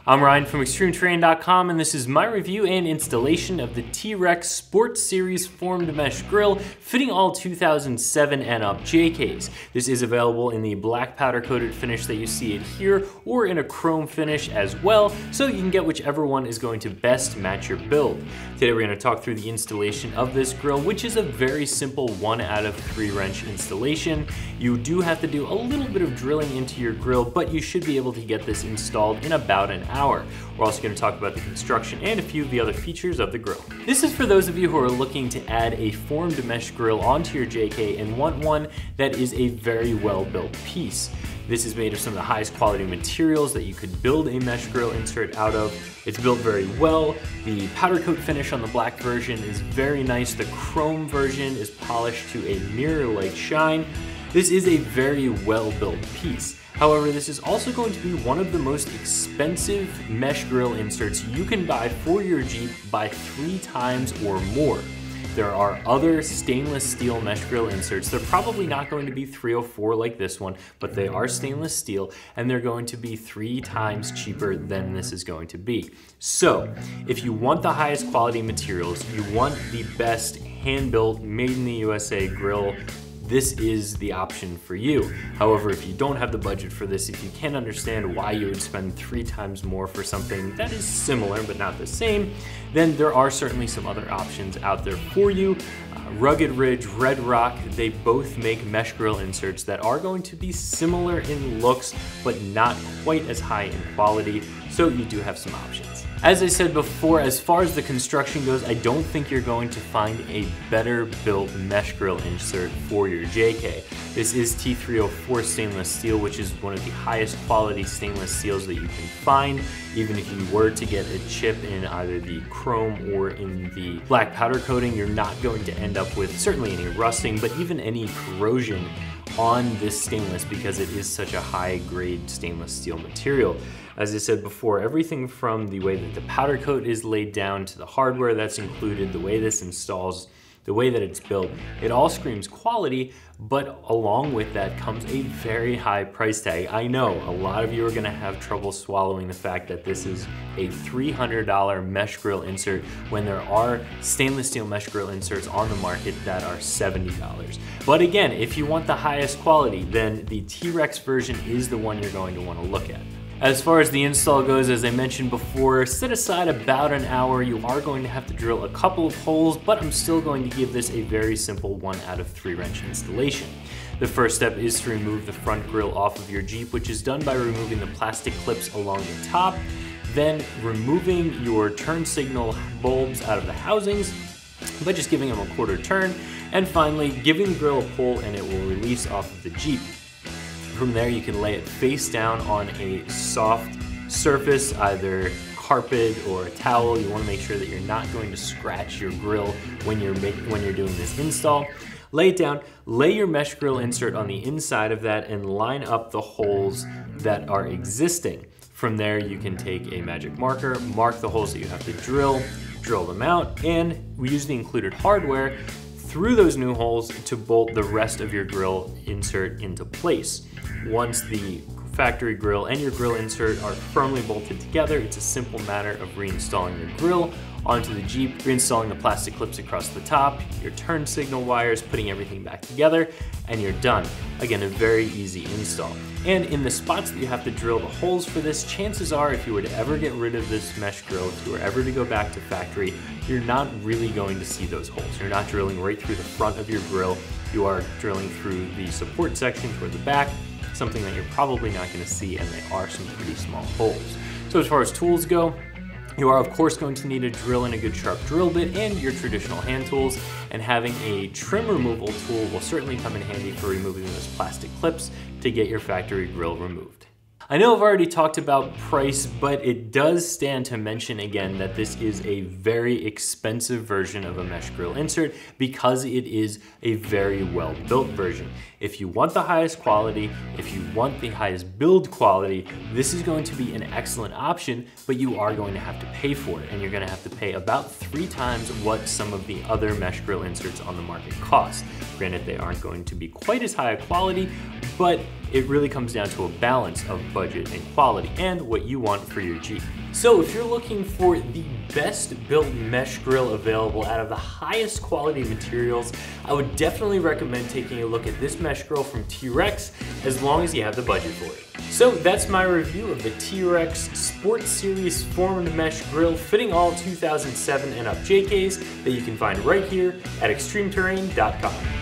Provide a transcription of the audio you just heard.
I'm Ryan from ExtremeTerrain.com, and this is my review and installation of the T-Rex Sports Series Formed Mesh Grill, fitting all 2007 and up JKs. This is available in the black powder coated finish that you see it here, or in a chrome finish as well, so you can get whichever one is going to best match your build. Today we're going to talk through the installation of this grill, which is a very simple 1 out of 3 wrench installation. You do have to do a little bit of drilling into your grill, but you should be able to get this installed in about an hour. We're also going to talk about the construction and a few of the other features of the grill. This is for those of you who are looking to add a formed mesh grill onto your JK and want one that is a very well built piece. This is made of some of the highest quality materials that you could build a mesh grill insert out of. It's built very well. The powder coat finish on the black version is very nice. The chrome version is polished to a mirror-like shine. This is a very well built piece. However, this is also going to be one of the most expensive mesh grill inserts you can buy for your Jeep by 3 times or more. There are other stainless steel mesh grill inserts. They're probably not going to be 304 like this one, but they are stainless steel and they're going to be 3 times cheaper than this is going to be. So if you want the highest quality materials, you want the best hand-built, made in the USA grill, this is the option for you. However, if you don't have the budget for this, if you can't understand why you would spend 3 times more for something that is similar but not the same, then there are certainly some other options out there for you. Rugged Ridge, Red Rock, they both make mesh grill inserts that are going to be similar in looks, but not quite as high in quality, so you do have some options. As I said before, as far as the construction goes, I don't think you're going to find a better built mesh grill insert for your JK. This is T304 stainless steel, which is one of the highest quality stainless steels that you can find. Even if you were to get a chip in either the chrome or in the black powder coating, you're not going to end up with certainly any rusting, but even any corrosion on this stainless because it is such a high grade stainless steel material. As I said before, everything from the way that the powder coat is laid down to the hardware that's included, the way this installs, the way that it's built, it all screams quality, but along with that comes a very high price tag. I know a lot of you are gonna have trouble swallowing the fact that this is a $300 mesh grill insert when there are stainless steel mesh grill inserts on the market that are $70. But again, if you want the highest quality, then the T-Rex version is the one you're going to want to look at. As far as the install goes, as I mentioned before, set aside about an hour. You are going to have to drill a couple of holes, but I'm still going to give this a very simple 1 out of 3 wrench installation. The first step is to remove the front grille off of your Jeep, which is done by removing the plastic clips along the top, then removing your turn signal bulbs out of the housings by just giving them a 1/4 turn, and finally giving the grill a pull and it will release off of the Jeep. From there, you can lay it face down on a soft surface, either carpet or a towel. You want to make sure that you're not going to scratch your grill when you're doing this install. Lay it down, lay your mesh grill insert on the inside of that, and line up the holes that are existing. From there, you can take a magic marker, mark the holes that you have to drill them out, and we use the included hardware through those new holes to bolt the rest of your grill insert into place. Once the factory grill and your grill insert are firmly bolted together, it's a simple matter of reinstalling your grill onto the Jeep, reinstalling the plastic clips across the top, your turn signal wires, putting everything back together, and you're done. Again, a very easy install. And in the spots that you have to drill the holes for this, chances are if you were to ever get rid of this mesh grill, if you were ever to go back to factory, you're not really going to see those holes. You're not drilling right through the front of your grill. You are drilling through the support section toward the back, something that you're probably not going to see, and they are some pretty small holes. So as far as tools go, you are of course going to need a drill and a good sharp drill bit and your traditional hand tools, and having a trim removal tool will certainly come in handy for removing those plastic clips to get your factory grill removed. I know I've already talked about price, but it does stand to mention again that this is a very expensive version of a mesh grill insert because it is a very well built version. If you want the highest quality, if you want the highest build quality, this is going to be an excellent option, but you are going to have to pay for it, and you're going to have to pay about 3 times what some of the other mesh grill inserts on the market cost. Granted, they aren't going to be quite as high a quality, but it really comes down to a balance of budget and quality and what you want for your Jeep. So if you're looking for the best built mesh grill available out of the highest quality materials, I would definitely recommend taking a look at this mesh grill from T-Rex, as long as you have the budget for it. So that's my review of the T-Rex Sport Series formed mesh grill fitting all 2007 and up JKs that you can find right here at ExtremeTerrain.com.